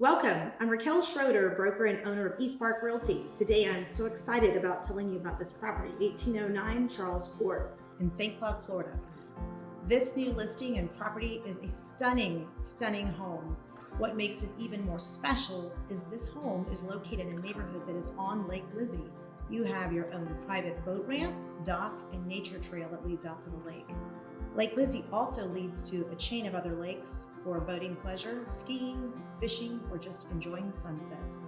Welcome. I'm Raquel Schroeder, broker and owner of East Park Realty. Today I'm so excited about telling you about this property, 1809 Charles Court in St. Cloud, Florida. This new listing and property is a stunning home. What makes it even more special is this home is located in a neighborhood that is on Lake Lizzie. You have your own private boat ramp, dock, and nature trail that leads out to the lake. Lake Lizzie also leads to a chain of other lakes for boating pleasure, skiing, fishing, or just enjoying the sunsets.